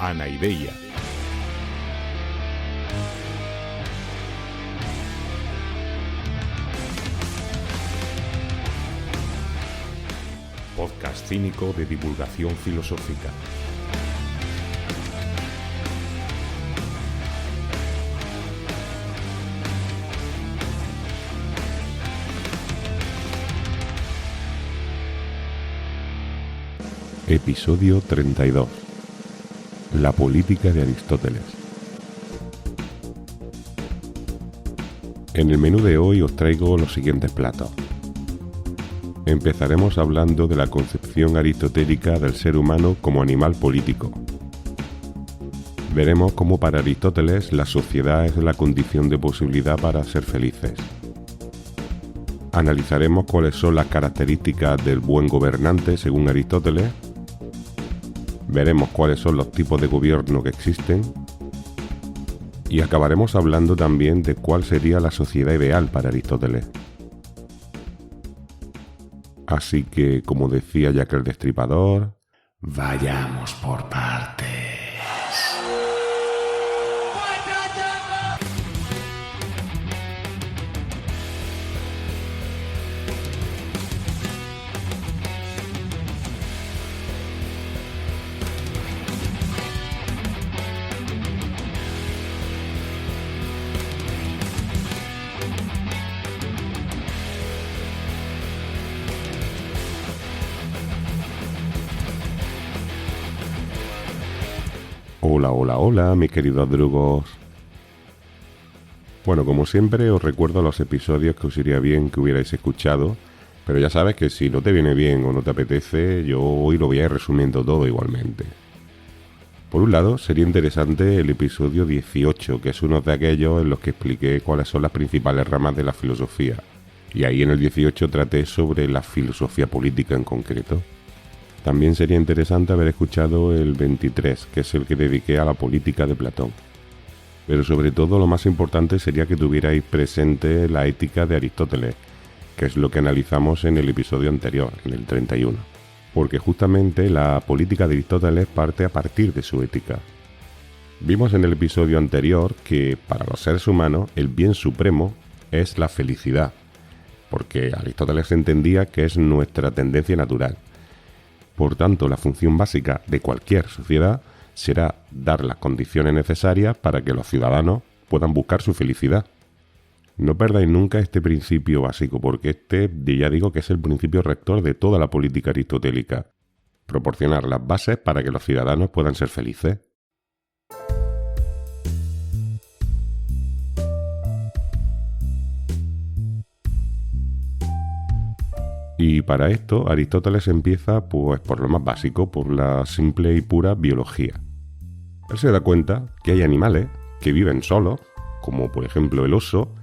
Anaideia. Podcast cínico de divulgación filosófica. Episodio 32. La política de Aristóteles. En el menú de hoy os traigo los siguientes platos. Empezaremos hablando de la concepción aristotélica del ser humano como animal político. Veremos cómo para Aristóteles la sociedad es la condición de posibilidad para ser felices. Analizaremos cuáles son las características del buen gobernante según Aristóteles. Veremos cuáles son los tipos de gobierno que existen. Y acabaremos hablando también de cuál sería la sociedad ideal para Aristóteles. Así que, como decía Jack el Destripador, vayamos por partes. Hola, mis queridos drugos. Bueno, como siempre, os recuerdo los episodios que os iría bien que hubierais escuchado, pero ya sabes que si no te viene bien o no te apetece, yo hoy lo voy a ir resumiendo todo igualmente. Por un lado, sería interesante el episodio 18, que es uno de aquellos en los que expliqué cuáles son las principales ramas de la filosofía, y ahí en el 18 traté sobre la filosofía política en concreto. También sería interesante haber escuchado el 23, que es el que dediqué a la política de Platón. Pero sobre todo lo más importante sería que tuvierais presente la ética de Aristóteles, que es lo que analizamos en el episodio anterior, en el 31. Porque justamente la política de Aristóteles parte a partir de su ética. Vimos en el episodio anterior que para los seres humanos el bien supremo es la felicidad, porque Aristóteles entendía que es nuestra tendencia natural. Por tanto, la función básica de cualquier sociedad será dar las condiciones necesarias para que los ciudadanos puedan buscar su felicidad. No perdáis nunca este principio básico, porque ya digo que es el principio rector de toda la política aristotélica. Proporcionar las bases para que los ciudadanos puedan ser felices. Y para esto Aristóteles empieza pues por lo más básico, por la simple y pura biología. Él se da cuenta que hay animales que viven solos, como por ejemplo el oso,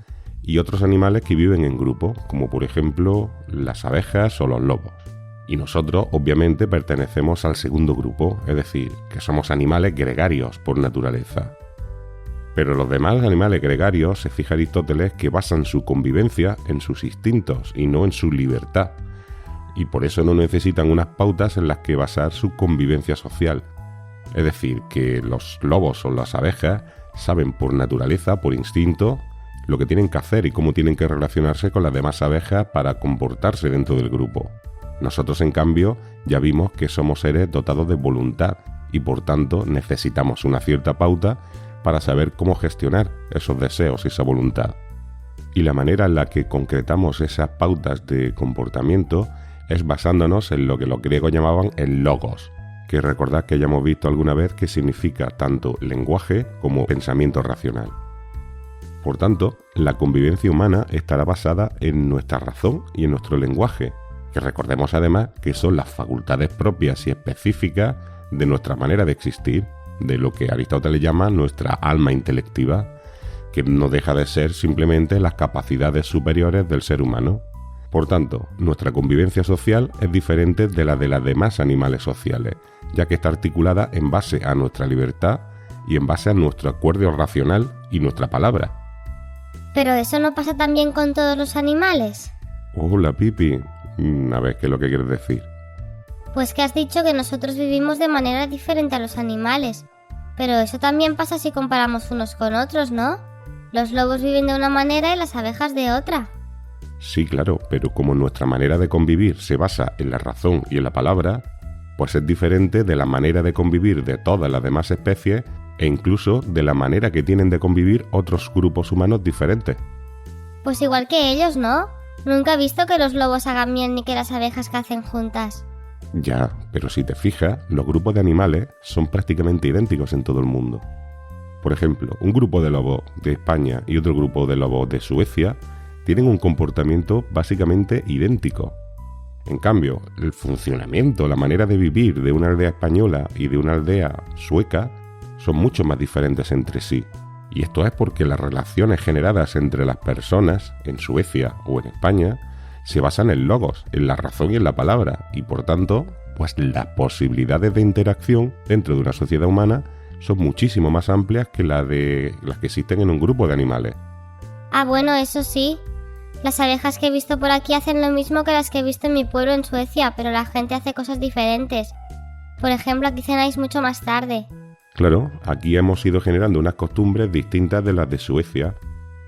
y otros animales que viven en grupo, como por ejemplo las abejas o los lobos. Y nosotros obviamente pertenecemos al segundo grupo, es decir, que somos animales gregarios por naturaleza. Pero los demás animales gregarios, se fija Aristóteles, que basan su convivencia en sus instintos y no en su libertad. Y por eso no necesitan unas pautas en las que basar su convivencia social. Es decir, que los lobos o las abejas saben por naturaleza, por instinto, lo que tienen que hacer y cómo tienen que relacionarse con las demás abejas para comportarse dentro del grupo. Nosotros, en cambio, ya vimos que somos seres dotados de voluntad y por tanto necesitamos una cierta pauta para saber cómo gestionar esos deseos y esa voluntad. Y la manera en la que concretamos esas pautas de comportamiento es basándonos en lo que los griegos llamaban el logos, que recordad que ya hemos visto alguna vez que significa tanto lenguaje como pensamiento racional. Por tanto, la convivencia humana estará basada en nuestra razón y en nuestro lenguaje, que recordemos además que son las facultades propias y específicas de nuestra manera de existir, de lo que Aristóteles llama nuestra alma intelectiva, que no deja de ser simplemente las capacidades superiores del ser humano. Por tanto, nuestra convivencia social es diferente de la de las demás animales sociales, ya que está articulada en base a nuestra libertad y en base a nuestro acuerdo racional y nuestra palabra. ¿Pero eso no pasa también con todos los animales? Hola, Pipi. A ver, ¿qué es lo que quieres decir? Pues que has dicho que nosotros vivimos de manera diferente a los animales. Pero eso también pasa si comparamos unos con otros, ¿no? Los lobos viven de una manera y las abejas de otra. Sí, claro, pero como nuestra manera de convivir se basa en la razón y en la palabra, pues es diferente de la manera de convivir de todas las demás especies e incluso de la manera que tienen de convivir otros grupos humanos diferentes. Pues igual que ellos, ¿no? Nunca he visto que los lobos hagan miel ni que las abejas cacen juntas. Ya, pero si te fijas, los grupos de animales son prácticamente idénticos en todo el mundo. Por ejemplo, un grupo de lobos de España y otro grupo de lobos de Suecia tienen un comportamiento básicamente idéntico. En cambio, el funcionamiento, la manera de vivir de una aldea española y de una aldea sueca son mucho más diferentes entre sí. Y esto es porque las relaciones generadas entre las personas en Suecia o en España se basan en logos, en la razón y en la palabra, y por tanto, pues las posibilidades de interacción dentro de una sociedad humana son muchísimo más amplias que las que existen en un grupo de animales. Ah, bueno, eso sí. Las abejas que he visto por aquí hacen lo mismo que las que he visto en mi pueblo en Suecia, pero la gente hace cosas diferentes. Por ejemplo, aquí cenáis mucho más tarde. Claro, aquí hemos ido generando unas costumbres distintas de las de Suecia,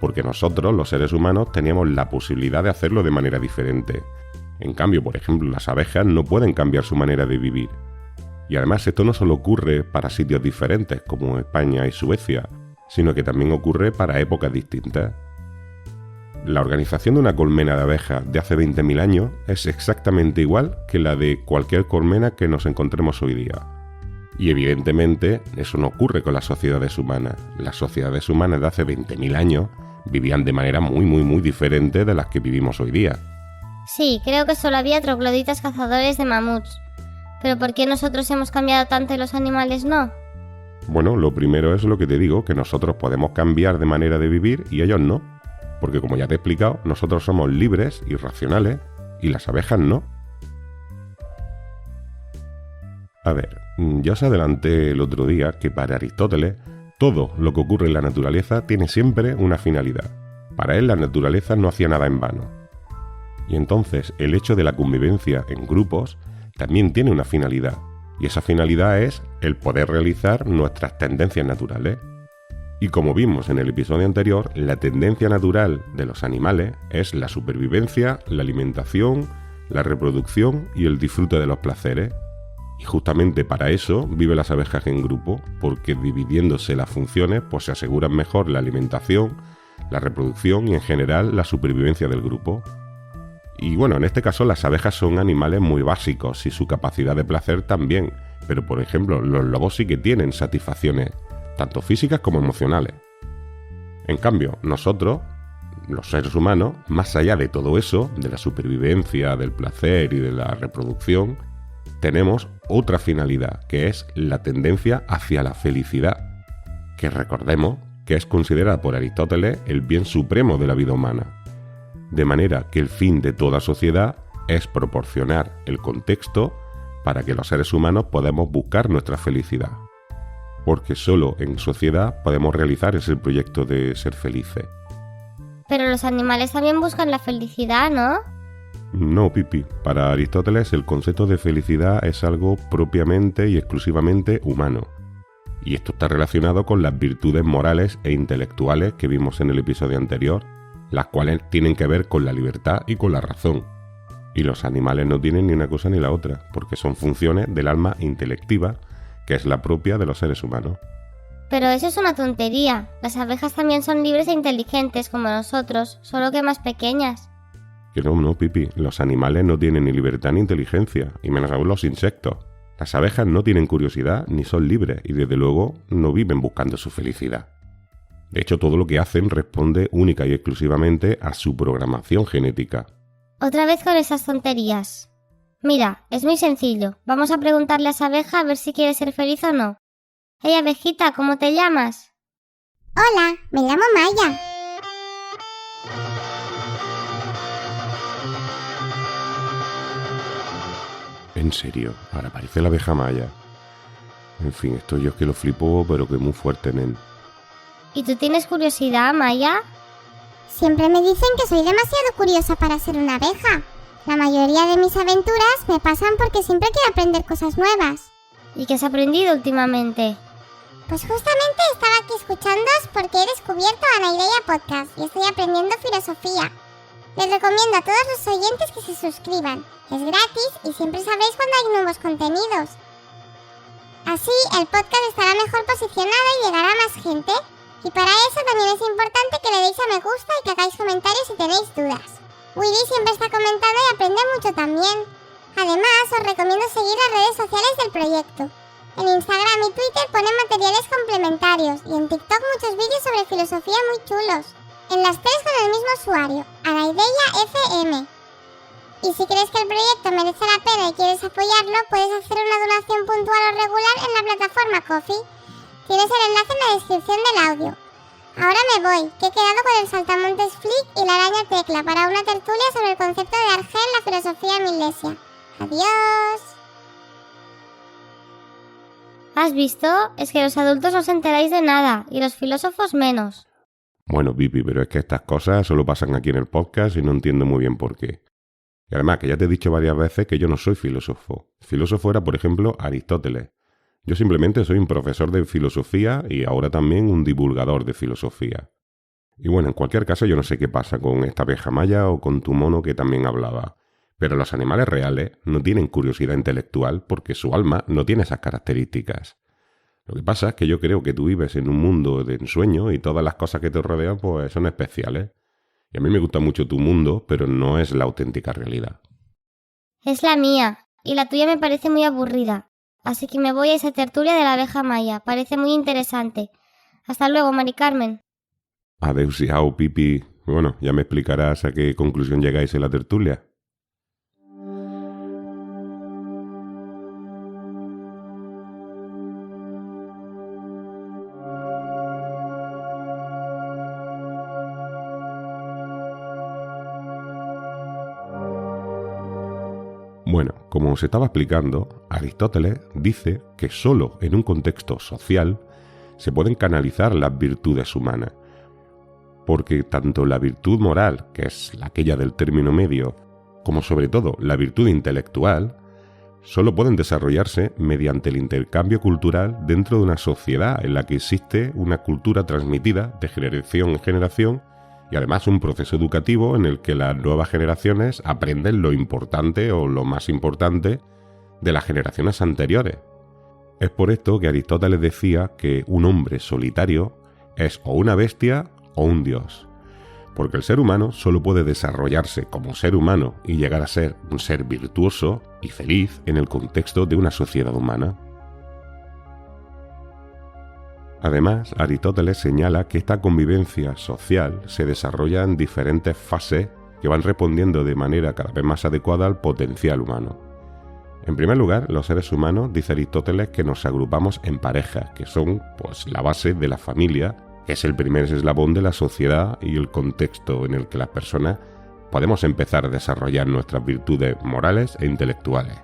porque nosotros, los seres humanos, teníamos la posibilidad de hacerlo de manera diferente. En cambio, por ejemplo, las abejas no pueden cambiar su manera de vivir. Y además esto no solo ocurre para sitios diferentes, como España y Suecia, sino que también ocurre para épocas distintas. La organización de una colmena de abejas de hace 20.000 años es exactamente igual que la de cualquier colmena que nos encontremos hoy día. Y evidentemente eso no ocurre con las sociedades humanas. Las sociedades humanas de hace 20.000 años vivían de manera muy diferente de las que vivimos hoy día. Sí, creo que solo había trogloditas cazadores de mamuts. ¿Pero por qué nosotros hemos cambiado tanto y los animales no? Bueno, lo primero es lo que te digo, que nosotros podemos cambiar de manera de vivir y ellos no. Porque como ya te he explicado, nosotros somos libres y racionales y las abejas no. A ver, ya os adelanté el otro día que para Aristóteles todo lo que ocurre en la naturaleza tiene siempre una finalidad. Para él la naturaleza no hacía nada en vano. Y entonces el hecho de la convivencia en grupos también tiene una finalidad. Y esa finalidad es el poder realizar nuestras tendencias naturales. Y como vimos en el episodio anterior, la tendencia natural de los animales es la supervivencia, la alimentación, la reproducción y el disfrute de los placeres. Y justamente para eso viven las abejas en grupo, porque dividiéndose las funciones pues se aseguran mejor la alimentación, la reproducción y en general la supervivencia del grupo. Y bueno, en este caso las abejas son animales muy básicos y su capacidad de placer también, pero por ejemplo los lobos sí que tienen satisfacciones, tanto físicas como emocionales. En cambio, nosotros, los seres humanos, más allá de todo eso, de la supervivencia, del placer y de la reproducción, tenemos otra finalidad, que es la tendencia hacia la felicidad, que recordemos que es considerada por Aristóteles el bien supremo de la vida humana. De manera que el fin de toda sociedad es proporcionar el contexto para que los seres humanos podamos buscar nuestra felicidad. Porque solo en sociedad podemos realizar ese proyecto de ser felices. Pero los animales también buscan la felicidad, ¿no? No, Pipi. Para Aristóteles el concepto de felicidad es algo propiamente y exclusivamente humano. Y esto está relacionado con las virtudes morales e intelectuales que vimos en el episodio anterior, las cuales tienen que ver con la libertad y con la razón. Y los animales no tienen ni una cosa ni la otra, porque son funciones del alma intelectiva, que es la propia de los seres humanos. Pero eso es una tontería. Las abejas también son libres e inteligentes como nosotros, solo que más pequeñas. Que no, Pipi. Los animales no tienen ni libertad ni inteligencia, y menos aún los insectos. Las abejas no tienen curiosidad ni son libres, y desde luego no viven buscando su felicidad. De hecho, todo lo que hacen responde única y exclusivamente a su programación genética. Otra vez con esas tonterías. Mira, es muy sencillo. Vamos a preguntarle a esa abeja a ver si quiere ser feliz o no. Hey, abejita, ¿cómo te llamas? Hola, me llamo Maya. En serio, ahora parece la abeja Maya. En fin, esto yo es que lo flipo, pero que muy fuerte, nen. ¿Y tú tienes curiosidad, Maya? Siempre me dicen que soy demasiado curiosa para ser una abeja. La mayoría de mis aventuras me pasan porque siempre quiero aprender cosas nuevas. ¿Y qué has aprendido últimamente? Pues justamente estaba aquí escuchándoos porque he descubierto Anaideia Podcast y estoy aprendiendo filosofía. Les recomiendo a todos los oyentes que se suscriban. Es gratis y siempre sabréis cuando hay nuevos contenidos. Así el podcast estará mejor posicionado y llegará a más gente. Y para eso también es importante que le deis a me gusta y que hagáis comentarios si tenéis dudas. Willy siempre está comentando y aprende mucho también. Además, os recomiendo seguir las redes sociales del proyecto. En Instagram y Twitter ponen materiales complementarios y en TikTok muchos vídeos sobre filosofía muy chulos. En las tres con el mismo usuario, Anaideia FM. Y si crees que el proyecto merece la pena y quieres apoyarlo, puedes hacer una donación puntual o regular en la plataforma Ko-fi. Tienes el enlace en la descripción del audio. Ahora me voy, que he quedado con el saltamontes Flick y la araña Tecla para una tertulia sobre el concepto de Argel en la filosofía milesia. ¡Adiós! ¿Has visto? Es que los adultos no os enteráis de nada, y los filósofos menos. Bueno, Pipi, pero es que estas cosas solo pasan aquí en el podcast y no entiendo muy bien por qué. Y además, que ya te he dicho varias veces que yo no soy filósofo. Filósofo era, por ejemplo, Aristóteles. Yo simplemente soy un profesor de filosofía y ahora también un divulgador de filosofía. Y bueno, en cualquier caso yo no sé qué pasa con esta abeja maya o con tu mono que también hablaba. Pero los animales reales no tienen curiosidad intelectual porque su alma no tiene esas características. Lo que pasa es que yo creo que tú vives en un mundo de ensueño y todas las cosas que te rodean pues son especiales. Y a mí me gusta mucho tu mundo, pero no es la auténtica realidad. Es la mía, y la tuya me parece muy aburrida. Así que me voy a esa tertulia de la abeja maya, parece muy interesante. Hasta luego, Mari Carmen. Adeusiao, Pipi. Bueno, ya me explicarás a qué conclusión llegáis en la tertulia. Bueno, como os estaba explicando, Aristóteles dice que solo en un contexto social se pueden canalizar las virtudes humanas, porque tanto la virtud moral, que es aquella del término medio, como sobre todo la virtud intelectual, solo pueden desarrollarse mediante el intercambio cultural dentro de una sociedad en la que existe una cultura transmitida de generación en generación y además un proceso educativo en el que las nuevas generaciones aprenden lo importante o lo más importante de las generaciones anteriores. Es por esto que Aristóteles decía que un hombre solitario es o una bestia o un dios, porque el ser humano solo puede desarrollarse como ser humano y llegar a ser un ser virtuoso y feliz en el contexto de una sociedad humana. Además, Aristóteles señala que esta convivencia social se desarrolla en diferentes fases que van respondiendo de manera cada vez más adecuada al potencial humano. En primer lugar, los seres humanos, dice Aristóteles, que nos agrupamos en parejas, que son pues la base de la familia, que es el primer eslabón de la sociedad y el contexto en el que las personas podemos empezar a desarrollar nuestras virtudes morales e intelectuales.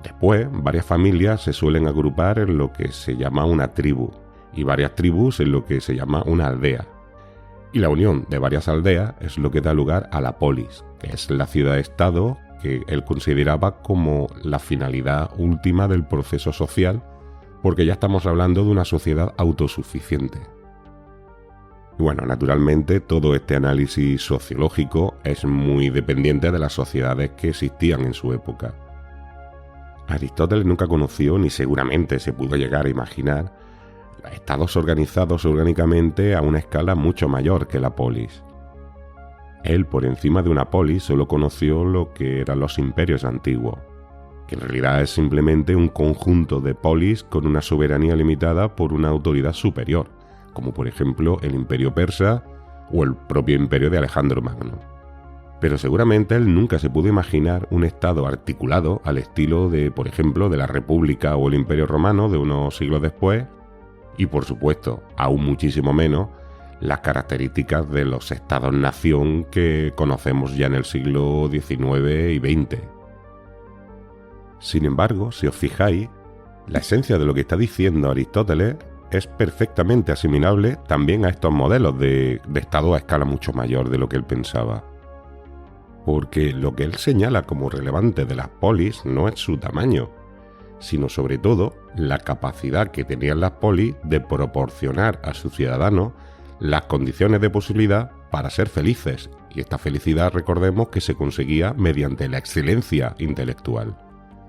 Después, varias familias se suelen agrupar en lo que se llama una tribu, y varias tribus en lo que se llama una aldea. Y la unión de varias aldeas es lo que da lugar a la polis, que es la ciudad-estado que él consideraba como la finalidad última del proceso social, porque ya estamos hablando de una sociedad autosuficiente. Y bueno, naturalmente todo este análisis sociológico es muy dependiente de las sociedades que existían en su época. Aristóteles nunca conoció, ni seguramente se pudo llegar a imaginar, estados organizados orgánicamente a una escala mucho mayor que la polis. Él, por encima de una polis, solo conoció lo que eran los imperios antiguos, que en realidad es simplemente un conjunto de polis con una soberanía limitada por una autoridad superior, como por ejemplo el imperio persa o el propio imperio de Alejandro Magno. Pero seguramente él nunca se pudo imaginar un estado articulado al estilo de, por ejemplo, de la República o el Imperio Romano de unos siglos después, y por supuesto, aún muchísimo menos, las características de los estados-nación que conocemos ya en el siglo XIX y XX. Sin embargo, si os fijáis, la esencia de lo que está diciendo Aristóteles es perfectamente asimilable también a estos modelos de estado a escala mucho mayor de lo que él pensaba. Porque lo que él señala como relevante de las polis no es su tamaño, sino sobre todo la capacidad que tenían las polis de proporcionar a sus ciudadanos las condiciones de posibilidad para ser felices. Y esta felicidad, recordemos, que se conseguía mediante la excelencia intelectual.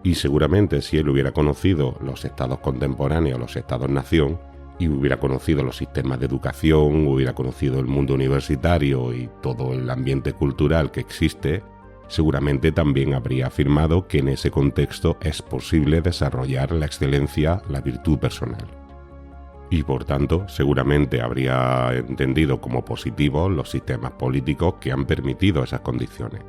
Y seguramente si él hubiera conocido los estados contemporáneos, los estados-nación, y hubiera conocido los sistemas de educación, hubiera conocido el mundo universitario y todo el ambiente cultural que existe, seguramente también habría afirmado que en ese contexto es posible desarrollar la excelencia, la virtud personal. Y por tanto, seguramente habría entendido como positivos los sistemas políticos que han permitido esas condiciones.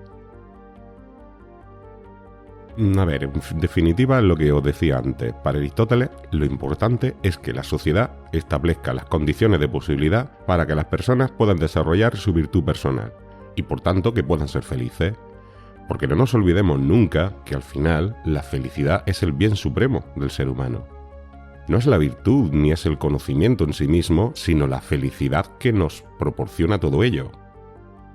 A ver, en definitiva, lo que os decía antes, para Aristóteles lo importante es que la sociedad establezca las condiciones de posibilidad para que las personas puedan desarrollar su virtud personal y por tanto que puedan ser felices. Porque no nos olvidemos nunca que al final la felicidad es el bien supremo del ser humano. No es la virtud ni es el conocimiento en sí mismo, sino la felicidad que nos proporciona todo ello.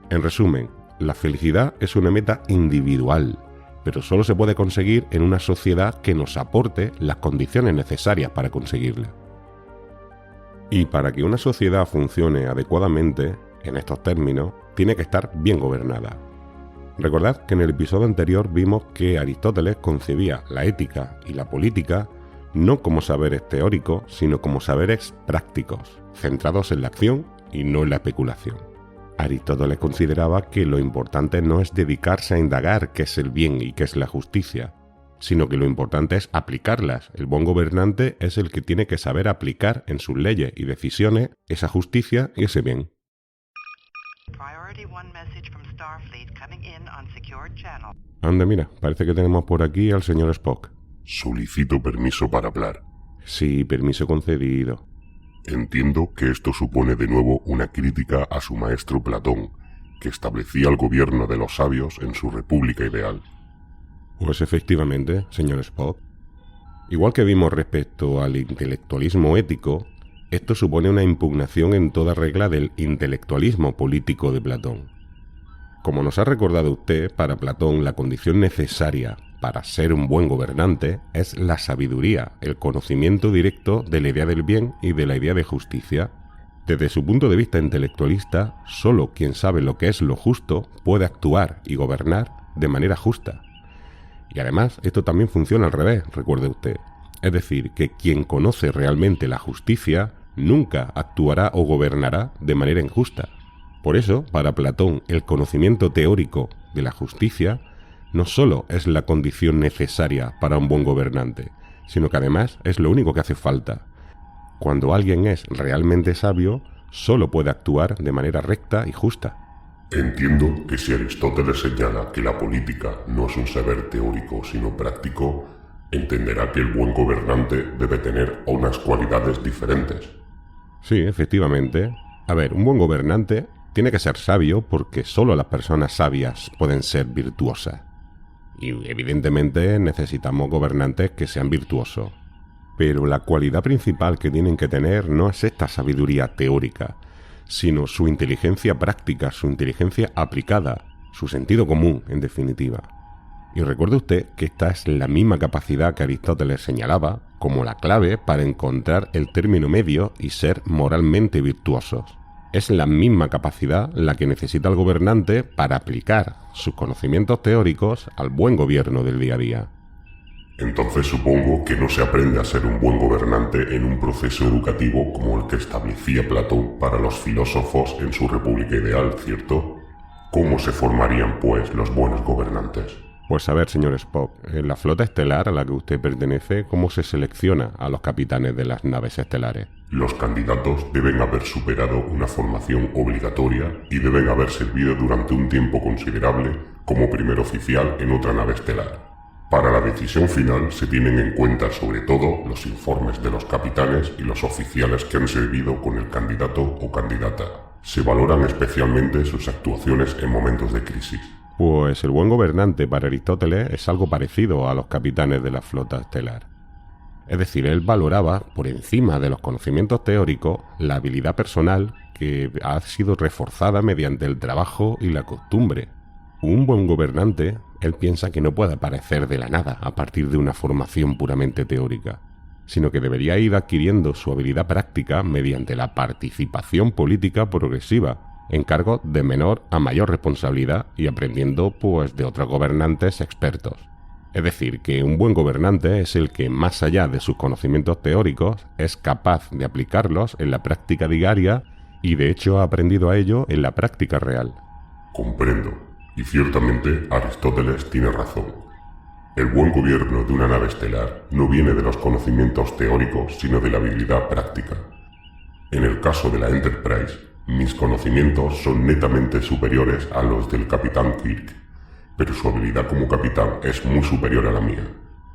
En resumen, la felicidad es una meta individual, pero solo se puede conseguir en una sociedad que nos aporte las condiciones necesarias para conseguirla. Y para que una sociedad funcione adecuadamente, en estos términos, tiene que estar bien gobernada. Recordad que en el episodio anterior vimos que Aristóteles concebía la ética y la política no como saberes teóricos, sino como saberes prácticos, centrados en la acción y no en la especulación. Aristóteles consideraba que lo importante no es dedicarse a indagar qué es el bien y qué es la justicia, sino que lo importante es aplicarlas. El buen gobernante es el que tiene que saber aplicar en sus leyes y decisiones esa justicia y ese bien. Anda, mira, parece que tenemos por aquí al señor Spock. Solicito permiso para hablar. Sí, permiso concedido. Entiendo que esto supone de nuevo una crítica a su maestro Platón, que establecía el gobierno de los sabios en su república ideal. Pues efectivamente, señor Spock. Igual que vimos respecto al intelectualismo ético, esto supone una impugnación en toda regla del intelectualismo político de Platón. Como nos ha recordado usted, para Platón la condición necesaria para ser un buen gobernante es la sabiduría, el conocimiento directo de la idea del bien y de la idea de justicia. Desde su punto de vista intelectualista, solo quien sabe lo que es lo justo puede actuar y gobernar de manera justa. Y además, esto también funciona al revés, recuerde usted. Es decir, que quien conoce realmente la justicia nunca actuará o gobernará de manera injusta. Por eso, para Platón, el conocimiento teórico de la justicia no solo es la condición necesaria para un buen gobernante, sino que además es lo único que hace falta. Cuando alguien es realmente sabio, solo puede actuar de manera recta y justa. Entiendo que si Aristóteles señala que la política no es un saber teórico sino práctico, entenderá que el buen gobernante debe tener unas cualidades diferentes. Sí, efectivamente. A ver, un buen gobernante tiene que ser sabio porque solo las personas sabias pueden ser virtuosas. Y evidentemente necesitamos gobernantes que sean virtuosos. Pero la cualidad principal que tienen que tener no es esta sabiduría teórica, sino su inteligencia práctica, su inteligencia aplicada, su sentido común, en definitiva. Y recuerde usted que esta es la misma capacidad que Aristóteles señalaba como la clave para encontrar el término medio y ser moralmente virtuosos. Es la misma capacidad la que necesita el gobernante para aplicar sus conocimientos teóricos al buen gobierno del día a día. Entonces supongo que no se aprende a ser un buen gobernante en un proceso educativo como el que establecía Platón para los filósofos en su república ideal, ¿cierto? ¿Cómo se formarían, pues, los buenos gobernantes? Pues a ver, señor Spock, en la flota estelar a la que usted pertenece, ¿cómo se selecciona a los capitanes de las naves estelares? Los candidatos deben haber superado una formación obligatoria y deben haber servido durante un tiempo considerable como primer oficial en otra nave estelar. Para la decisión final se tienen en cuenta sobre todo los informes de los capitanes y los oficiales que han servido con el candidato o candidata. Se valoran especialmente sus actuaciones en momentos de crisis. Pues el buen gobernante para Aristóteles es algo parecido a los capitanes de la flota estelar. Es decir, él valoraba, por encima de los conocimientos teóricos, la habilidad personal que ha sido reforzada mediante el trabajo y la costumbre. Un buen gobernante él piensa que no puede aparecer de la nada a partir de una formación puramente teórica, sino que debería ir adquiriendo su habilidad práctica mediante la participación política progresiva, en cargos de menor a mayor responsabilidad y aprendiendo pues de otros gobernantes expertos. Es decir, que un buen gobernante es el que, más allá de sus conocimientos teóricos, es capaz de aplicarlos en la práctica diaria y de hecho ha aprendido a ello en la práctica real. Comprendo, y ciertamente Aristóteles tiene razón. El buen gobierno de una nave estelar no viene de los conocimientos teóricos, sino de la habilidad práctica. En el caso de la Enterprise, mis conocimientos son netamente superiores a los del Capitán Kirk, pero su habilidad como capitán es muy superior a la mía,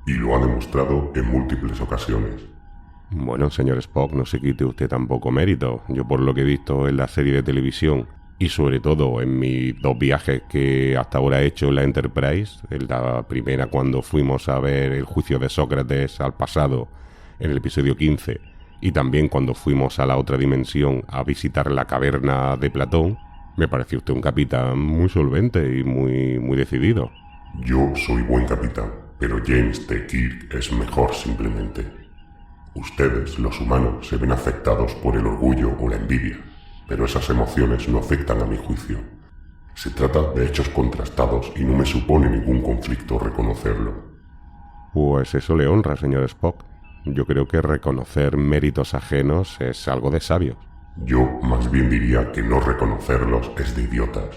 y lo ha demostrado en múltiples ocasiones. Bueno, señor Spock, no se quite usted tampoco mérito. Yo, por lo que he visto en la serie de televisión y sobre todo en mis 2 viajes que hasta ahora he hecho en la Enterprise, en la primera cuando fuimos a ver el juicio de Sócrates al pasado en el episodio 15 y también cuando fuimos a la otra dimensión a visitar la caverna de Platón, me pareció usted un capitán muy solvente y muy decidido. Yo soy buen capitán, pero James T. Kirk es mejor simplemente. Ustedes, los humanos, se ven afectados por el orgullo o la envidia, pero esas emociones no afectan a mi juicio. Se trata de hechos contrastados y no me supone ningún conflicto reconocerlo. Pues eso le honra, señor Spock. Yo creo que reconocer méritos ajenos es algo de sabios. Yo más bien diría que no reconocerlos es de idiotas,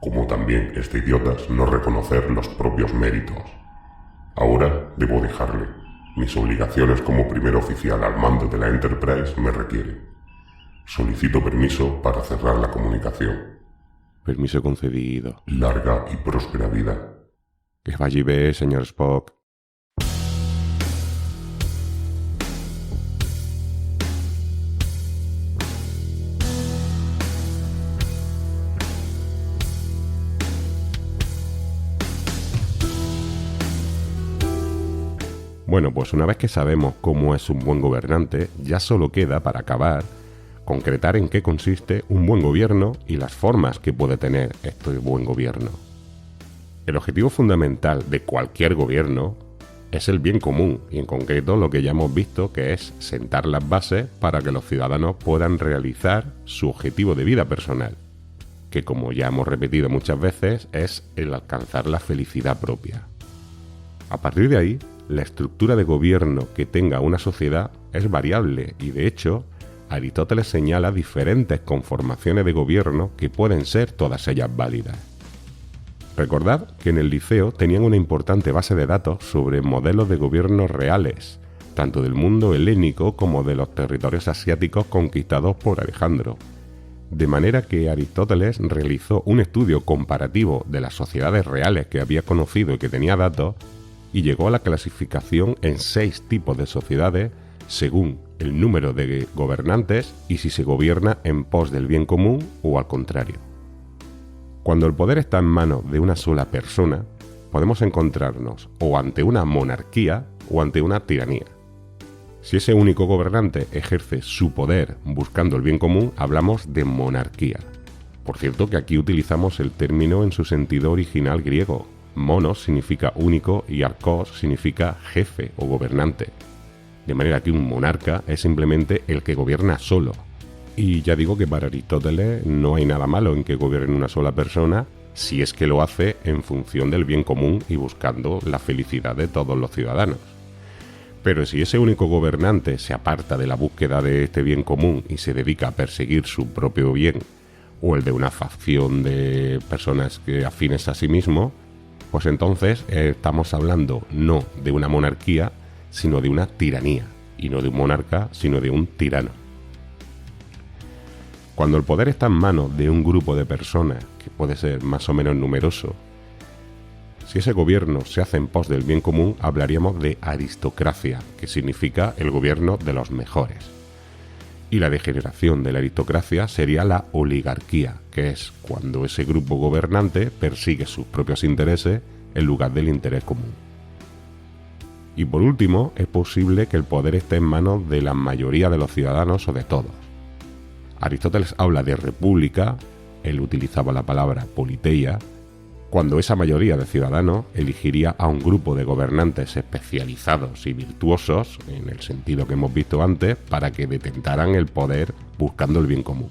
como también es de idiotas no reconocer los propios méritos. Ahora debo dejarle. Mis obligaciones como primer oficial al mando de la Enterprise me requieren. Solicito permiso para cerrar la comunicación. Permiso concedido. Larga y próspera vida. Que vaya bé, señor Spock. Bueno, pues una vez que sabemos cómo es un buen gobernante, ya solo queda, para acabar, concretar en qué consiste un buen gobierno y las formas que puede tener este buen gobierno. El objetivo fundamental de cualquier gobierno es el bien común y en concreto lo que ya hemos visto, que es sentar las bases para que los ciudadanos puedan realizar su objetivo de vida personal, que como ya hemos repetido muchas veces es el alcanzar la felicidad propia. A partir de ahí, la estructura de gobierno que tenga una sociedad es variable y de hecho Aristóteles señala diferentes conformaciones de gobierno que pueden ser todas ellas válidas. Recordad que en el liceo tenían una importante base de datos sobre modelos de gobiernos reales, tanto del mundo helénico como de los territorios asiáticos conquistados por Alejandro. De manera que Aristóteles realizó un estudio comparativo de las sociedades reales que había conocido y que tenía datos y llegó a la clasificación en 6 tipos de sociedades según el número de gobernantes y si se gobierna en pos del bien común o al contrario. Cuando el poder está en manos de una sola persona, podemos encontrarnos o ante una monarquía o ante una tiranía. Si ese único gobernante ejerce su poder buscando el bien común, hablamos de monarquía. Por cierto que aquí utilizamos el término en su sentido original griego. Monos significa único y arcos significa jefe o gobernante. De manera que un monarca es simplemente el que gobierna solo. Y ya digo que para Aristóteles no hay nada malo en que gobierne una sola persona si es que lo hace en función del bien común y buscando la felicidad de todos los ciudadanos. Pero si ese único gobernante se aparta de la búsqueda de este bien común y se dedica a perseguir su propio bien o el de una facción de personas que afines a sí mismo, pues entonces estamos hablando no de una monarquía, sino de una tiranía, y no de un monarca, sino de un tirano. Cuando el poder está en manos de un grupo de personas, que puede ser más o menos numeroso, si ese gobierno se hace en pos del bien común, hablaríamos de aristocracia, que significa el gobierno de los mejores. Y la degeneración de la aristocracia sería la oligarquía, que es cuando ese grupo gobernante persigue sus propios intereses en lugar del interés común. Y por último, es posible que el poder esté en manos de la mayoría de los ciudadanos o de todos. Aristóteles habla de república, él utilizaba la palabra politeia, cuando esa mayoría de ciudadanos elegiría a un grupo de gobernantes especializados y virtuosos, en el sentido que hemos visto antes, para que detentaran el poder buscando el bien común.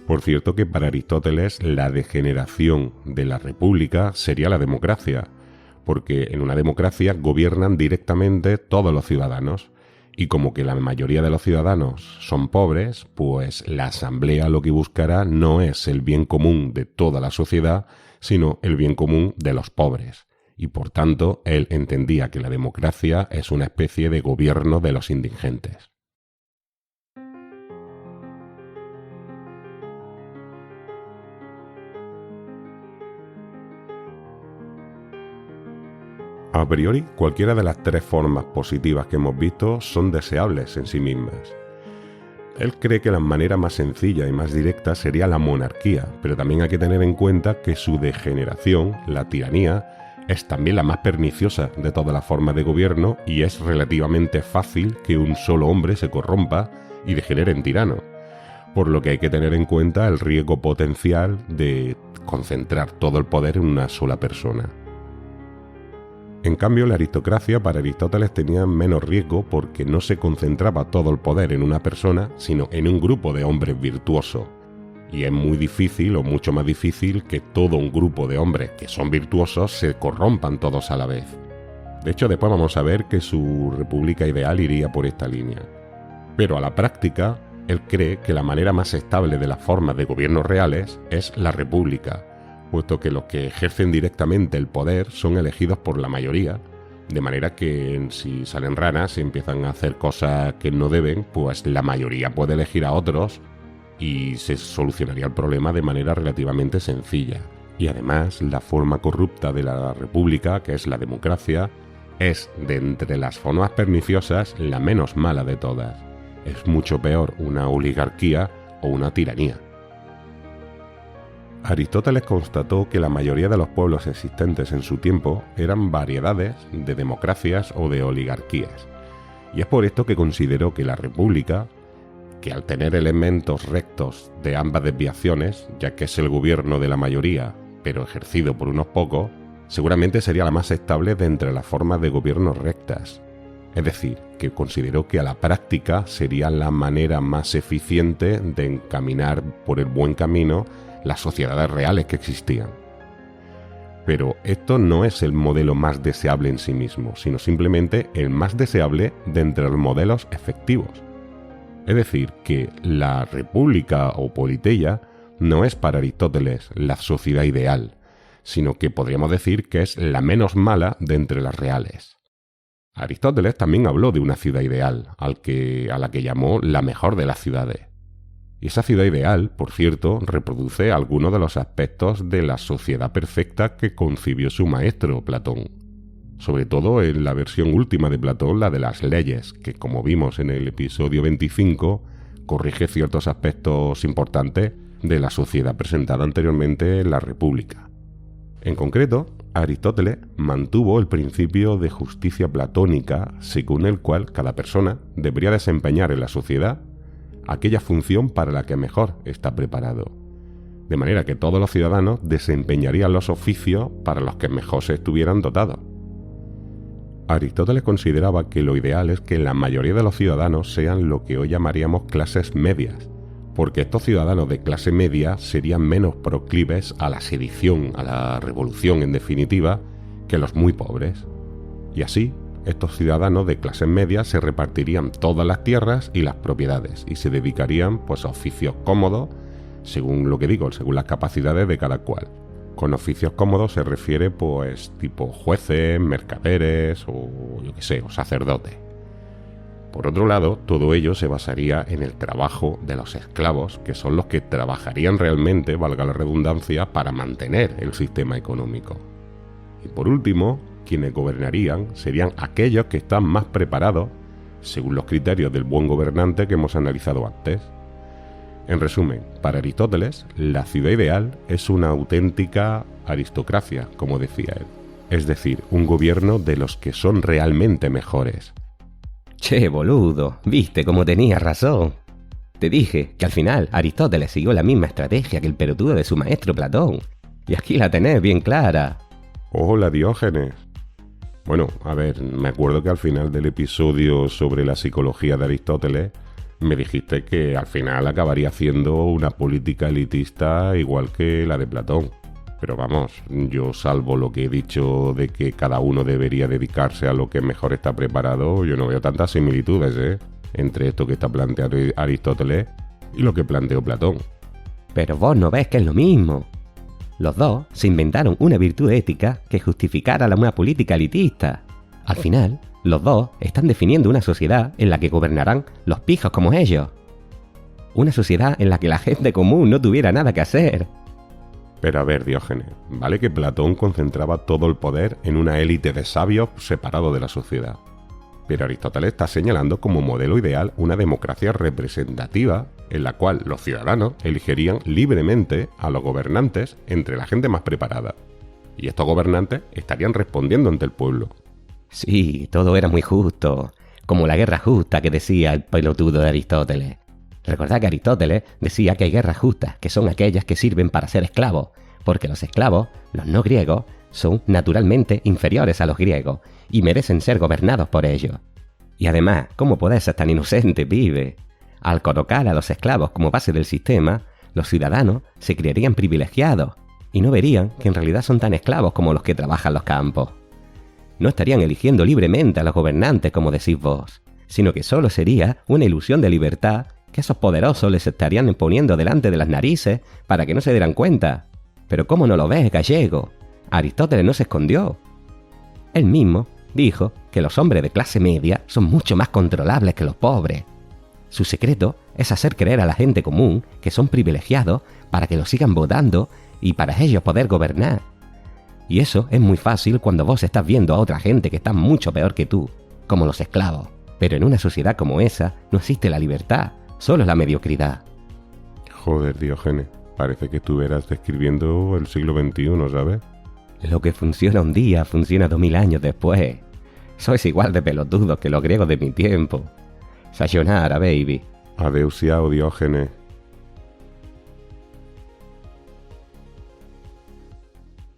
Por cierto que para Aristóteles la degeneración de la república sería la democracia, porque en una democracia gobiernan directamente todos los ciudadanos, y como que la mayoría de los ciudadanos son pobres, pues la asamblea lo que buscará no es el bien común de toda la sociedad, sino el bien común de los pobres. Y por tanto, él entendía que la democracia es una especie de gobierno de los indigentes. A priori, cualquiera de las tres formas positivas que hemos visto son deseables en sí mismas. Él cree que la manera más sencilla y más directa sería la monarquía, pero también hay que tener en cuenta que su degeneración, la tiranía, es también la más perniciosa de todas las formas de gobierno y es relativamente fácil que un solo hombre se corrompa y degenere en tirano, por lo que hay que tener en cuenta el riesgo potencial de concentrar todo el poder en una sola persona. En cambio, la aristocracia para Aristóteles tenía menos riesgo porque no se concentraba todo el poder en una persona, sino en un grupo de hombres virtuosos. Y es muy difícil, o mucho más difícil, que todo un grupo de hombres que son virtuosos se corrompan todos a la vez. De hecho, después vamos a ver que su república ideal iría por esta línea. Pero a la práctica, él cree que la manera más estable de las formas de gobiernos reales es la república, puesto que los que ejercen directamente el poder son elegidos por la mayoría, de manera que si salen ranas y empiezan a hacer cosas que no deben, pues la mayoría puede elegir a otros y se solucionaría el problema de manera relativamente sencilla. Y además, la forma corrupta de la república, que es la democracia, es, de entre las formas perniciosas, la menos mala de todas. Es mucho peor una oligarquía o una tiranía. Aristóteles constató que la mayoría de los pueblos existentes en su tiempo eran variedades de democracias o de oligarquías, y es por esto que consideró que la república, que al tener elementos rectos de ambas desviaciones, ya que es el gobierno de la mayoría, pero ejercido por unos pocos, seguramente sería la más estable de entre las formas de gobierno rectas. Es decir, que consideró que a la práctica sería la manera más eficiente de encaminar por el buen camino las sociedades reales que existían. Pero esto no es el modelo más deseable en sí mismo, sino simplemente el más deseable de entre los modelos efectivos. Es decir, que la república o politeia no es para Aristóteles la sociedad ideal, sino que podríamos decir que es la menos mala de entre las reales. Aristóteles también habló de una ciudad ideal, a la que llamó la mejor de las ciudades. Y esa ciudad ideal, por cierto, reproduce algunos de los aspectos de la sociedad perfecta que concibió su maestro, Platón. Sobre todo en la versión última de Platón, la de las leyes, que como vimos en el episodio 25, corrige ciertos aspectos importantes de la sociedad presentada anteriormente en la República. En concreto, Aristóteles mantuvo el principio de justicia platónica, según el cual cada persona debería desempeñar en la sociedad aquella función para la que mejor está preparado, de manera que todos los ciudadanos desempeñarían los oficios para los que mejor se estuvieran dotados. Aristóteles consideraba que lo ideal es que la mayoría de los ciudadanos sean lo que hoy llamaríamos clases medias, porque estos ciudadanos de clase media serían menos proclives a la sedición, a la revolución en definitiva, que los muy pobres. Y así, estos ciudadanos de clase media se repartirían todas las tierras y las propiedades y se dedicarían pues a oficios cómodos, según lo que digo, según las capacidades de cada cual. Con oficios cómodos se refiere pues tipo jueces, mercaderes o o sacerdotes. Por otro lado, todo ello se basaría en el trabajo de los esclavos, que son los que trabajarían realmente, valga la redundancia, para mantener el sistema económico. Y por último, quienes gobernarían serían aquellos que están más preparados, según los criterios del buen gobernante que hemos analizado antes. En resumen, para Aristóteles, la ciudad ideal es una auténtica aristocracia, como decía él. Es decir, un gobierno de los que son realmente mejores. Che, boludo, viste cómo tenías razón. Te dije que al final Aristóteles siguió la misma estrategia que el pelotudo de su maestro Platón. Y aquí la tenés bien clara. Hola, Diógenes. Bueno, a ver, me acuerdo que al final del episodio sobre la psicología de Aristóteles me dijiste que al final acabaría haciendo una política elitista igual que la de Platón. Pero vamos, yo salvo lo que he dicho de que cada uno debería dedicarse a lo que mejor está preparado, yo no veo tantas similitudes, entre esto que está planteando Aristóteles y lo que planteó Platón. Pero vos no ves que es lo mismo. Los dos se inventaron una virtud ética que justificara una política elitista. Al final, los dos están definiendo una sociedad en la que gobernarán los pijos como ellos. Una sociedad en la que la gente común no tuviera nada que hacer. Pero a ver, Diógenes, vale que Platón concentraba todo el poder en una élite de sabios separado de la sociedad. Pero Aristóteles está señalando como modelo ideal una democracia representativa en la cual los ciudadanos elegirían libremente a los gobernantes entre la gente más preparada. Y estos gobernantes estarían respondiendo ante el pueblo. Sí, todo era muy justo, como la guerra justa que decía el pelotudo de Aristóteles. Recordad que Aristóteles decía que hay guerras justas, que son aquellas que sirven para ser esclavos, porque los esclavos, los no griegos, son naturalmente inferiores a los griegos y merecen ser gobernados por ellos. Y además, ¿cómo podés ser tan inocente, pibe? Al colocar a los esclavos como base del sistema, los ciudadanos se creerían privilegiados y no verían que en realidad son tan esclavos como los que trabajan los campos. No estarían eligiendo libremente a los gobernantes como decís vos, sino que solo sería una ilusión de libertad que esos poderosos les estarían poniendo delante de las narices para que no se dieran cuenta. Pero ¿cómo no lo ves, gallego? Aristóteles no se escondió. Él mismo dijo que los hombres de clase media son mucho más controlables que los pobres. Su secreto es hacer creer a la gente común que son privilegiados para que los sigan votando y para ellos poder gobernar. Y eso es muy fácil cuando vos estás viendo a otra gente que está mucho peor que tú, como los esclavos. Pero en una sociedad como esa no existe la libertad, solo la mediocridad. Joder, Diógenes, parece que estuvieras describiendo el siglo XXI, ¿sabes? Lo que funciona un día funciona 2000 años después. Sois igual de pelotudos que los griegos de mi tiempo. Sayonara, baby. Adeusiao, Diógenes.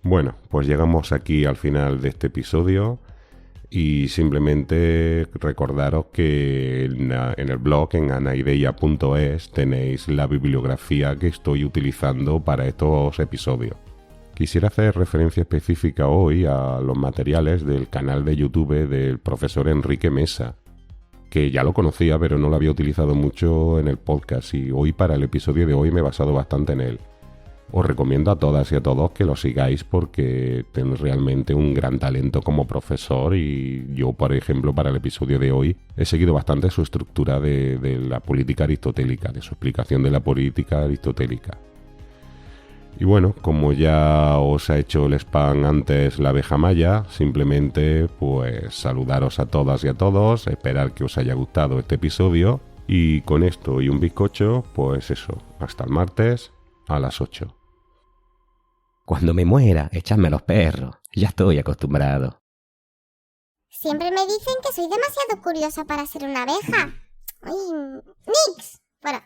Bueno, pues llegamos aquí al final de este episodio y simplemente recordaros que en el blog, en anaideia.es, tenéis la bibliografía que estoy utilizando para estos episodios. Quisiera hacer referencia específica hoy a los materiales del canal de YouTube del profesor Enrique Mesa, que ya lo conocía pero no lo había utilizado mucho en el podcast y hoy para el episodio de hoy me he basado bastante en él. Os recomiendo a todas y a todos que lo sigáis porque tenéis realmente un gran talento como profesor y yo, por ejemplo, para el episodio de hoy he seguido bastante su estructura de la política aristotélica, de su explicación de la política aristotélica. Y bueno, como ya os ha hecho el spam antes la abeja maya, simplemente pues saludaros a todas y a todos, esperar que os haya gustado este episodio y con esto y un bizcocho, pues eso, hasta el martes a las 8. Cuando me muera, echadme a los perros. Ya estoy acostumbrado. Siempre me dicen que soy demasiado curiosa para ser una abeja. ¡Ay, Nix! Bueno,